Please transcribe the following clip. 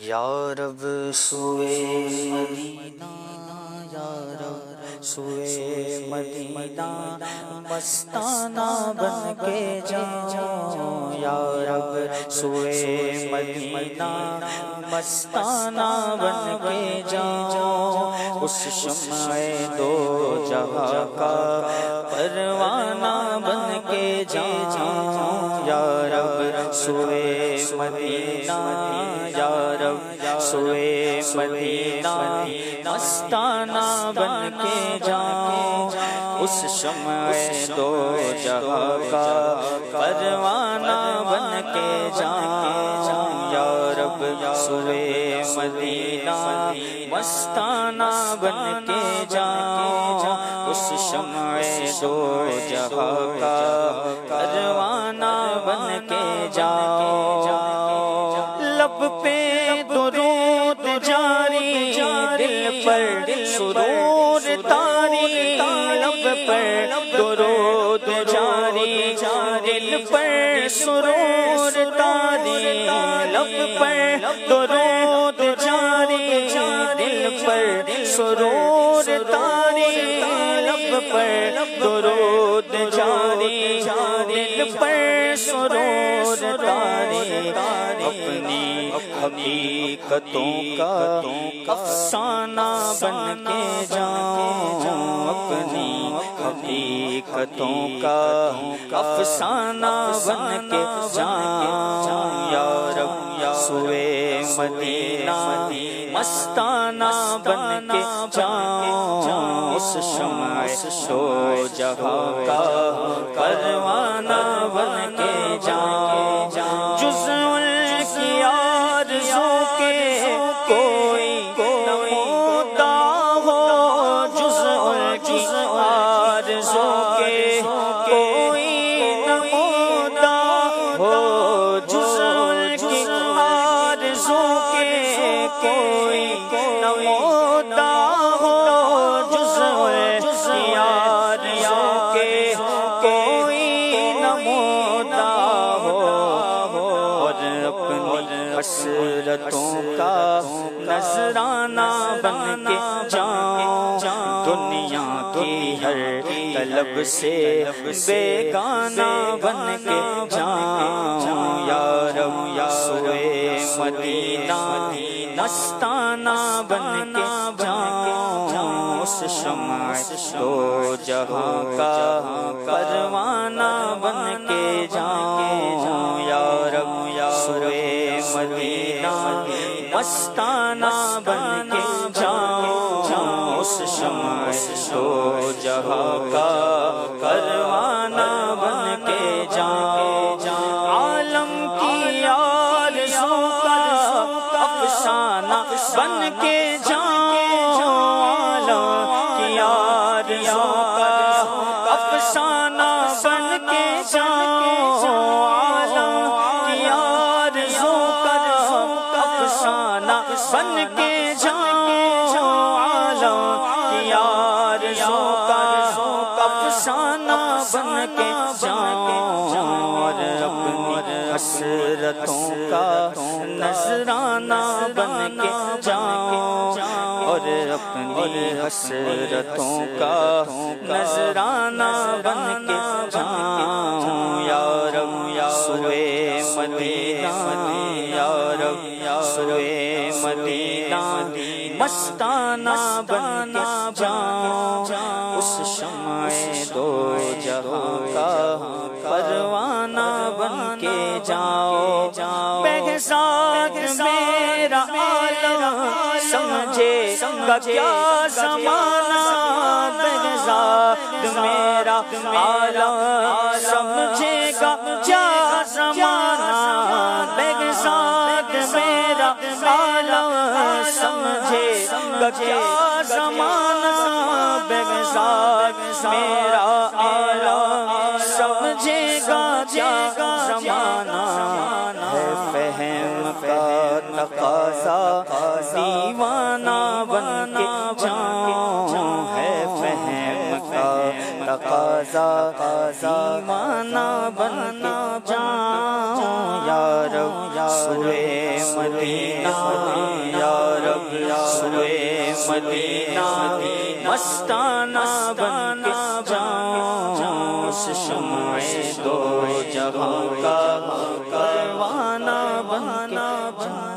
یا رب سوئے مدینہ، یا رب سوئے مدینہ مستانہ بن کے جاؤں، یا رب سوئے مدینہ مستانہ بن کے جاؤں، اس شمع دو جہاں کا پروانہ بن کے جاؤں، یا رب سوئے مدینہ، یا رب سوئے مدینہ مستانہ بن کے جاؤں، اس شمع دو جہاں کا پروانہ بن کے جاؤں، یا رب سوئے مدینہ مستانہ بن کے جاؤں، اس شمع دو جہاں کا پروانہ بن کے جاؤں، لب پہ درود جاری دل پر سرور تاری، لب پر درود جاری دل پر سرور تاری، لب پر درود جاری دل پر سرور تاری، لب پر درود جاری دل پر سرور تاری، اپنی حقیقتوں کا افسانہ بن کے جاؤں، اپنی حقیقتوں کا افسانہ بن کے جاؤں، یا رب سوئے مدینہ مستانہ بن کے جاؤں، اس شمع دو جہاں کا پروانہ بن کے جاؤں، جز ان کی آرزو کے کوئی نمودہ ہو، جز ان کی آرزو کے کوئی نمودہ ہو، جز ان کی آرزو کے کوئی نمودہ ہو، جز ان کی آرزو کے کوئی نمودہ ہو، اور اپنی حسرتوں کا نذرانہ بن کے جاؤں، دنیا کی ہر طلب سے بیگانہ بن کے جاؤں، یا رب سوئے مدینہ مستانہ بن کے جاؤں، اس شمع دو جہاں کا پروانہ بن کے جاؤں، یا رب سوئے مدینہ مستانہ بن کے جاؤں، اس شمع دو جہاں کا پروانہ بن کے جاؤں، عالم کی آرزو کا افسانہ بن کے جاؤں، عالم کی آرزو کا افسانہ بن کے جاؤں، عالم کی آرزو کا افسانہ بن کے جاؤں، عالم کی آرزو کا افسانہ بن کے جاؤں، اور اپنی حسرتوں کا نذرانہ بن کے جاؤں، اور اپنی حسرتوں کا نذرانہ بن کے جاؤں، یا رب سوئے مدینہ، یا رب سوئے مدینہ مستانہ بن کے جاؤں، اس شمع دو جہاں کا پروانہ بن کے جاؤں، بہزاد میرا عالم سمجھے گا کیا زمانہ، بہزاد میرا عالم سمجھے گا کیا زمانہ، بہزاد میرا عالم سمجھے گا کیا زمانہ، بہزاد میرا عالم سمجھے گا کیا زمانہ، ہے فہم کا تقاضا دیوانہ بن کے جاؤں، ہے فہم کا تقاضا دیوانہ بن کے جاؤں، یا رب سوئے مدینہ یا رب سوئے مدینہ مستانہ بن کے جاؤں، شمع دو جہاں کا پروانہ بن کے